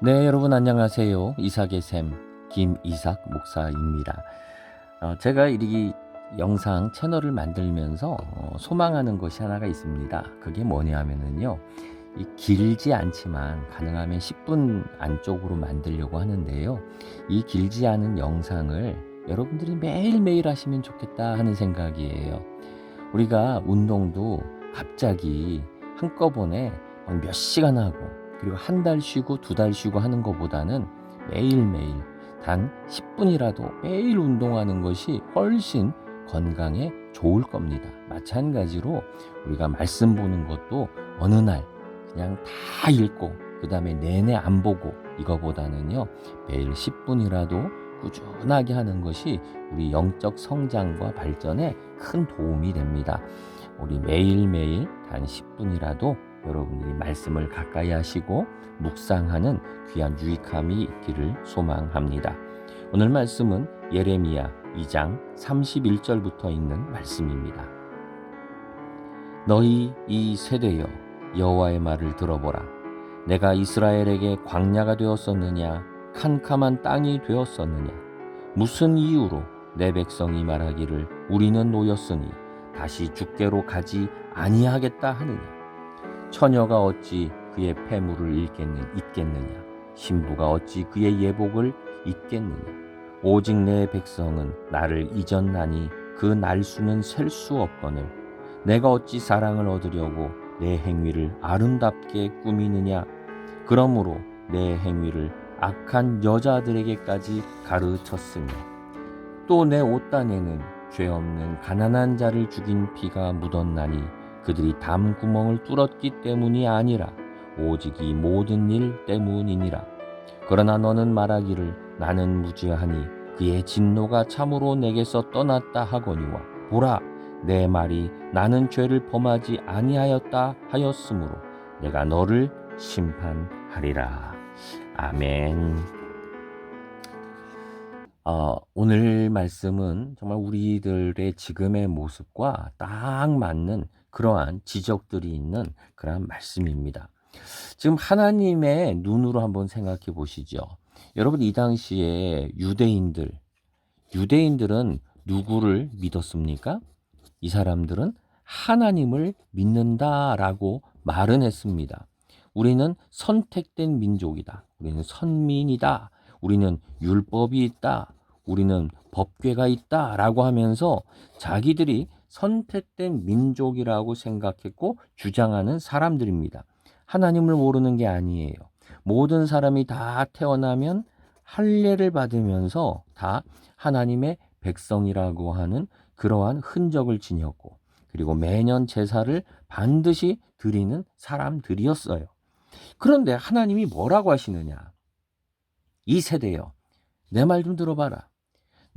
네, 여러분 안녕하세요. 이삭의 샘 김이삭 목사입니다. 제가 이 영상 채널을 만들면서 소망하는 것이 하나가 있습니다. 그게 뭐냐면은요, 이 길지 않지만 가능하면 10분 안쪽으로 만들려고 하는데요. 이 길지 않은 영상을 여러분들이 매일매일 하시면 좋겠다 하는 생각이에요. 우리가 운동도 갑자기 한꺼번에 몇 시간 하고 그리고 한 달 쉬고 두 달 쉬고 하는 것보다는 매일매일 단 10분이라도 매일 운동하는 것이 훨씬 건강에 좋을 겁니다. 마찬가지로 우리가 말씀 보는 것도 어느 날 그냥 다 읽고 그 다음에 내내 안 보고 이거보다는요, 매일 10분이라도 꾸준하게 하는 것이 우리 영적 성장과 발전에 큰 도움이 됩니다. 우리 매일매일 단 10분이라도 여러분들이 말씀을 가까이 하시고 묵상하는 귀한 유익함이 있기를 소망합니다. 오늘 말씀은 예레미야 2장 31절부터 있는 말씀입니다. 너희 이 세대여, 여호와의 말을 들어보라. 내가 이스라엘에게 광야가 되었었느냐, 캄캄한 땅이 되었었느냐. 무슨 이유로 내 백성이 말하기를 우리는 노였으니 다시 주께로 가지 아니하겠다 하느냐. 처녀가 어찌 그의 패물을 잊겠느냐. 신부가 어찌 그의 예복을 잊겠느냐. 오직 내 백성은 나를 잊었나니 그 날수는 셀 수 없거늘. 내가 어찌 사랑을 얻으려고 내 행위를 아름답게 꾸미느냐. 그러므로 내 행위를 악한 여자들에게까지 가르쳤으며 또 내 옷단에는 죄 없는 가난한 자를 죽인 피가 묻었나니 그들이 담구멍을 뚫었기 때문이 아니라 오직 이 모든 일 때문이니라. 그러나 너는 말하기를 나는 무죄하니 그의 진노가 참으로 내게서 떠났다 하거니와 보라, 내 말이 나는 죄를 범하지 아니하였다 하였으므로 내가 너를 심판하리라. 아멘. 오늘 말씀은 정말 우리들의 지금의 모습과 딱 맞는 그러한 지적들이 있는 그러한 말씀입니다. 지금 하나님의 눈으로 한번 생각해 보시죠. 여러분, 이 당시에 유대인들은 누구를 믿었습니까? 이 사람들은 하나님을 믿는다라고 말은 했습니다. 우리는 선택된 민족이다. 우리는 선민이다. 우리는 율법이 있다. 우리는 법궤가 있다라고 하면서 자기들이 선택된 민족이라고 생각했고 주장하는 사람들입니다. 하나님을 모르는 게 아니에요. 모든 사람이 다 태어나면 할례를 받으면서 다 하나님의 백성이라고 하는 그러한 흔적을 지녔고, 그리고 매년 제사를 반드시 드리는 사람들이었어요. 그런데 하나님이 뭐라고 하시느냐? 이 세대여, 내 말 좀 들어봐라.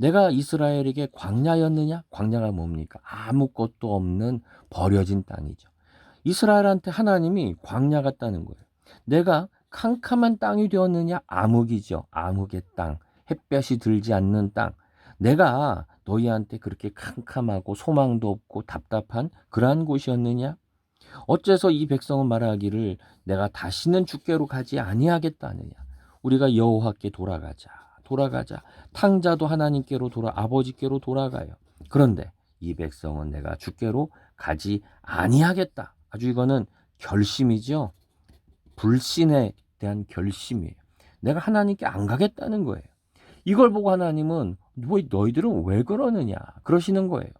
내가 이스라엘에게 광야였느냐? 광야가 뭡니까? 아무것도 없는 버려진 땅이죠. 이스라엘한테 하나님이 광야 같다는 거예요. 내가 캄캄한 땅이 되었느냐? 암흑이죠. 암흑의 땅, 햇볕이 들지 않는 땅. 내가 너희한테 그렇게 캄캄하고 소망도 없고 답답한 그러한 곳이었느냐? 어째서 이 백성은 말하기를 내가 다시는 주께로 가지 아니하겠다 하느냐. 우리가 여호와께 돌아가자. 탕자도 하나님께로 아버지께로 돌아가요. 그런데 이 백성은 내가 주께로 가지 아니하겠다. 아주 이거는 결심이죠. 불신에 대한 결심이에요. 내가 하나님께 안 가겠다는 거예요. 이걸 보고 하나님은 너희들은 왜 그러느냐 그러시는 거예요.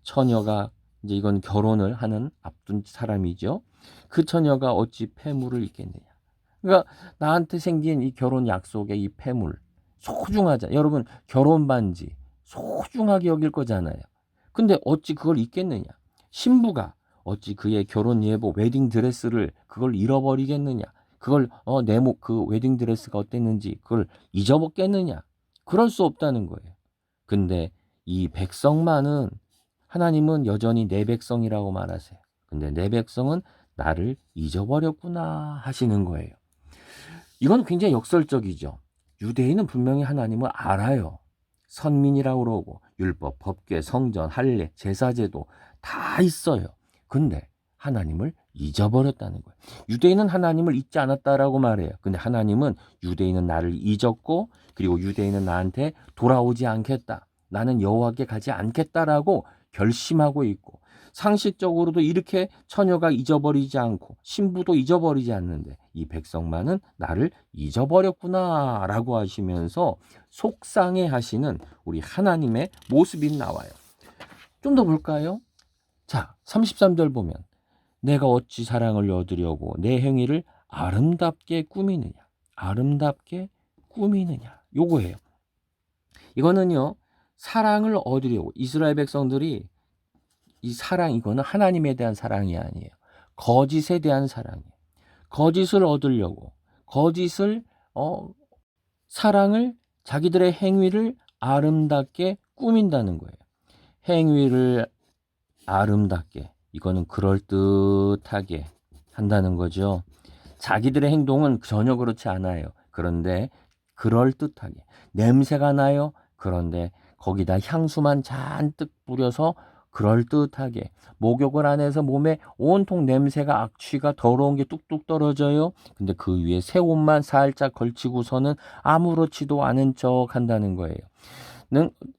처녀가, 이제 이건 결혼을 하는 앞둔 사람이죠. 그 처녀가 어찌 패물을 잊겠느냐. 그러니까 나한테 생긴 이 결혼 약속의 이 패물 소중하자. 여러분, 결혼 반지 소중하게 여길 거잖아요. 근데 어찌 그걸 잊겠느냐. 신부가 어찌 그의 결혼 예복 웨딩 드레스를 그걸 잃어버리겠느냐. 그걸 그 웨딩 드레스가 어땠는지 그걸 잊어먹겠느냐. 그럴 수 없다는 거예요. 근데 이 백성만은, 하나님은 여전히 내 백성이라고 말하세요. 근데 내 백성은 나를 잊어버렸구나 하시는 거예요. 이건 굉장히 역설적이죠. 유대인은 분명히 하나님을 알아요. 선민이라고 그러고 율법, 법궤, 성전, 할례, 제사제도 다 있어요. 근데 하나님을 잊어버렸다는 거예요. 유대인은 하나님을 잊지 않았다라고 말해요. 근데 하나님은 유대인은 나를 잊었고 그리고 유대인은 나한테 돌아오지 않겠다. 나는 여호와께 가지 않겠다라고 결심하고 있고 상식적으로도 이렇게 처녀가 잊어버리지 않고 신부도 잊어버리지 않는데 이 백성만은 나를 잊어버렸구나라고 하시면서 속상해 하시는 우리 하나님의 모습이 나와요. 좀 더 볼까요? 자, 33절 보면 내가 어찌 사랑을 얻으려고 내 행위를 아름답게 꾸미느냐. 아름답게 꾸미느냐. 요거예요. 이거는요. 사랑을 얻으려고 이스라엘 백성들이 이 사랑 이거는 하나님에 대한 사랑이 아니에요. 거짓에 대한 사랑이에요. 거짓을 얻으려고 거짓을 사랑을 자기들의 행위를 아름답게 꾸민다는 거예요. 행위를 아름답게 이거는 그럴듯하게 한다는 거죠. 자기들의 행동은 전혀 그렇지 않아요. 그런데 그럴듯하게 냄새가 나요. 그런데 거기다 향수만 잔뜩 뿌려서 그럴듯하게 목욕을 안 해서 몸에 온통 냄새가 악취가 더러운 게 뚝뚝 떨어져요. 근데 그 위에 새 옷만 살짝 걸치고서는 아무렇지도 않은 척 한다는 거예요.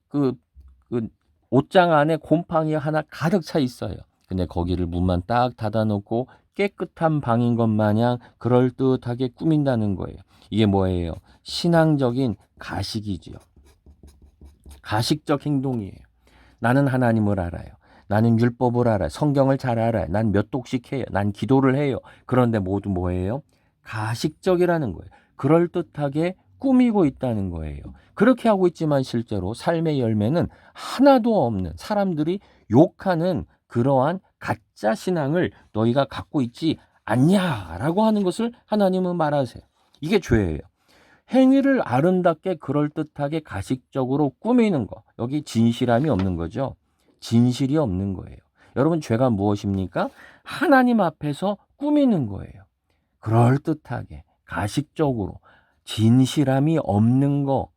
그, 그 옷장 안에 곰팡이 하나 가득 차 있어요. 근데 거기를 문만 딱 닫아놓고 깨끗한 방인 것 마냥 그럴듯하게 꾸민다는 거예요. 이게 뭐예요? 신앙적인 가식이지요. 가식적 행동이에요. 나는 하나님을 알아요. 나는 율법을 알아요. 성경을 잘 알아요. 난 몇 독씩 해요. 난 기도를 해요. 그런데 모두 뭐예요? 가식적이라는 거예요. 그럴듯하게 꾸미고 있다는 거예요. 그렇게 하고 있지만 실제로 삶의 열매는 하나도 없는 사람들이 욕하는 그러한 가짜 신앙을 너희가 갖고 있지 않냐라고 하는 것을 하나님은 말하세요. 이게 죄예요. 행위를 아름답게 그럴듯하게 가식적으로 꾸미는 거. 여기 진실함이 없는 거죠. 진실이 없는 거예요. 여러분 죄가 무엇입니까? 하나님 앞에서 꾸미는 거예요. 그럴듯하게 가식적으로 진실함이 없는 거,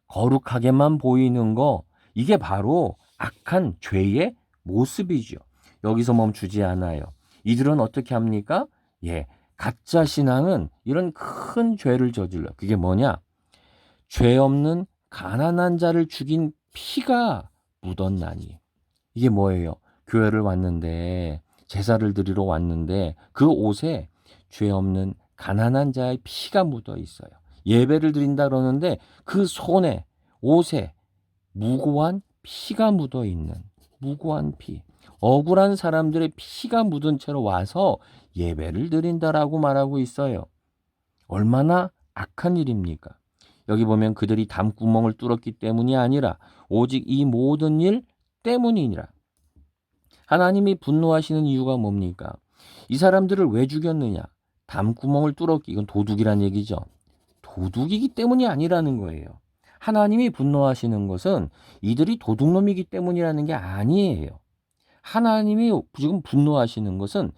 거룩하게만 보이는 거, 이게 바로 악한 죄의 모습이죠. 여기서 멈추지 않아요. 이들은 어떻게 합니까? 예, 가짜 신앙은 이런 큰 죄를 저질러. 그게 뭐냐? 죄 없는 가난한 자를 죽인 피가 묻었나니. 이게 뭐예요? 교회를 왔는데 제사를 드리러 왔는데 그 옷에 죄 없는 가난한 자의 피가 묻어 있어요. 예배를 드린다 그러는데 그 손에 옷에 무고한 피가 묻어 있는 무고한 피. 억울한 사람들의 피가 묻은 채로 와서 예배를 드린다라고 말하고 있어요. 얼마나 악한 일입니까? 여기 보면 그들이 담구멍을 뚫었기 때문이 아니라 오직 이 모든 일 때문이니라. 하나님이 분노하시는 이유가 뭡니까? 이 사람들을 왜 죽였느냐? 담구멍을 뚫었기, 이건 도둑이란 얘기죠. 도둑이기 때문이 아니라는 거예요. 하나님이 분노하시는 것은 이들이 도둑놈이기 때문이라는 게 아니에요. 하나님이 지금 분노하시는 것은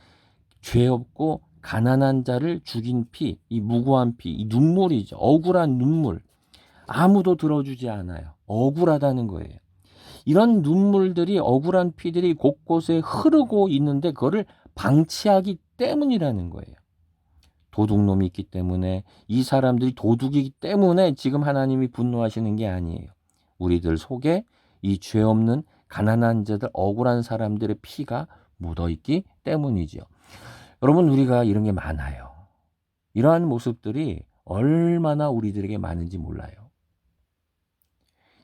죄 없고 가난한 자를 죽인 피, 이 무고한 피, 이 눈물이죠. 억울한 눈물. 아무도 들어주지 않아요. 억울하다는 거예요. 이런 눈물들이 억울한 피들이 곳곳에 흐르고 있는데 그거를 방치하기 때문이라는 거예요. 도둑놈이 있기 때문에 이 사람들이 도둑이기 때문에 지금 하나님이 분노하시는 게 아니에요. 우리들 속에 이 죄 없는 가난한 자들 억울한 사람들의 피가 묻어있기 때문이죠. 여러분 우리가 이런 게 많아요. 이러한 모습들이 얼마나 우리들에게 많은지 몰라요.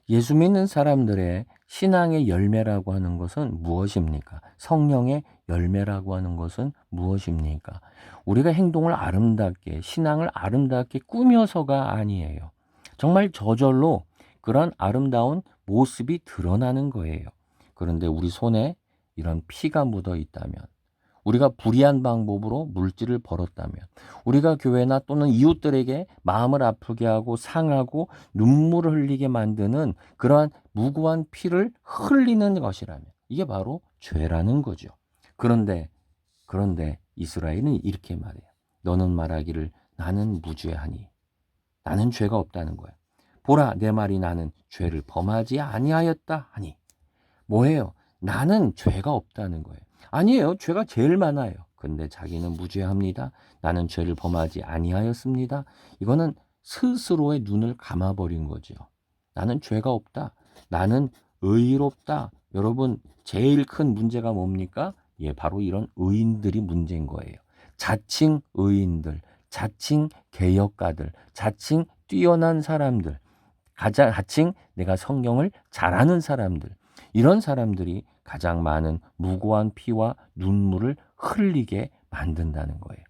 예수 믿는 사람들의 신앙의 열매라고 하는 것은 무엇입니까? 성령의 열매라고 하는 것은 무엇입니까? 우리가 행동을 아름답게, 신앙을 아름답게 꾸며서가 아니에요. 정말 저절로 그런 아름다운 모습이 드러나는 거예요. 그런데 우리 손에 이런 피가 묻어 있다면, 우리가 불의한 방법으로 물질을 벌었다면, 우리가 교회나 또는 이웃들에게 마음을 아프게 하고 상하고 눈물을 흘리게 만드는 그러한 무고한 피를 흘리는 것이라면 이게 바로 죄라는 거죠. 그런데 이스라엘은 이렇게 말해요. 너는 말하기를 나는 무죄하니. 나는 죄가 없다는 거야. 보라 내 말이 나는 죄를 범하지 아니하였다 하니. 뭐예요? 나는 죄가 없다는 거예요. 아니에요. 죄가 제일 많아요. 근데 자기는 무죄합니다. 나는 죄를 범하지 아니하였습니다. 이거는 스스로의 눈을 감아버린 거죠. 나는 죄가 없다. 나는 의롭다. 여러분, 제일 큰 문제가 뭡니까? 예, 바로 이런 의인들이 문제인 거예요. 자칭 의인들, 자칭 개혁가들, 자칭 뛰어난 사람들, 자칭 내가 성경을 잘하는 사람들, 이런 사람들이 가장 많은 무고한 피와 눈물을 흘리게 만든다는 거예요.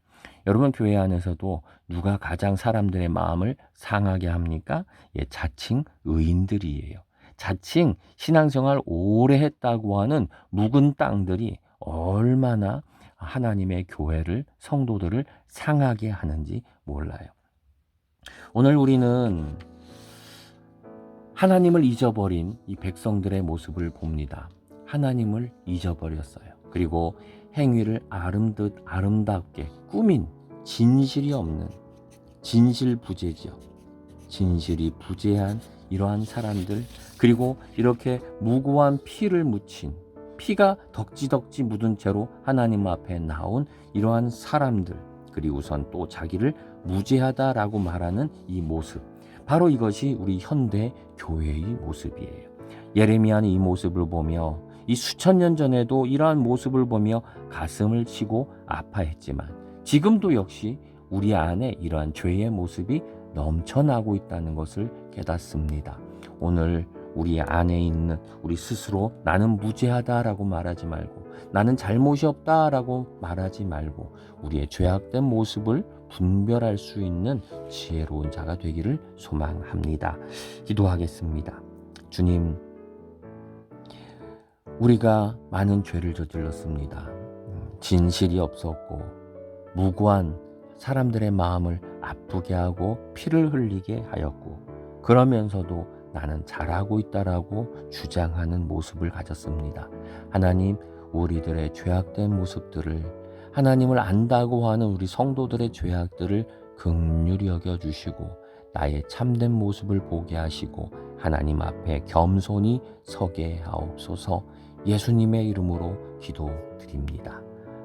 여러분, 교회 안에서도 누가 가장 사람들의 마음을 상하게 합니까? 예, 자칭 의인들이에요. 자칭 신앙생활 오래 했다고 하는 묵은 땅들이 얼마나 하나님의 교회를, 성도들을 상하게 하는지 몰라요. 오늘 우리는 하나님을 잊어버린 이 백성들의 모습을 봅니다. 하나님을 잊어버렸어요. 그리고 행위를 아름답게 꾸민 진실이 없는 진실부재지요. 진실이 부재한 이러한 사람들, 그리고 이렇게 무고한 피를 묻힌, 피가 덕지덕지 묻은 채로 하나님 앞에 나온 이러한 사람들, 그리고선 또 자기를 무죄하다라고 말하는 이 모습, 바로 이것이 우리 현대 교회의 모습이에요. 예레미야는 이 모습을 보며, 이 수천 년 전에도 이러한 모습을 보며 가슴을 치고 아파했지만 지금도 역시 우리 안에 이러한 죄의 모습이 넘쳐나고 있다는 것을 깨닫습니다. 오늘 우리 안에 있는 우리 스스로 나는 무죄하다라고 말하지 말고, 나는 잘못이 없다라고 말하지 말고, 우리의 죄악된 모습을 분별할 수 있는 지혜로운 자가 되기를 소망합니다. 기도하겠습니다. 주님, 우리가 많은 죄를 저질렀습니다. 진실이 없었고 무고한 사람들의 마음을 아프게 하고 피를 흘리게 하였고, 그러면서도 나는 잘하고 있다라고 주장하는 모습을 가졌습니다. 하나님, 우리들의 죄악된 모습들을, 하나님을 안다고 하는 우리 성도들의 죄악들을 긍휼히 여겨주시고 나의 참된 모습을 보게 하시고 하나님 앞에 겸손히 서게 하옵소서. 예수님의 이름으로 기도드립니다.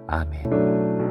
아멘.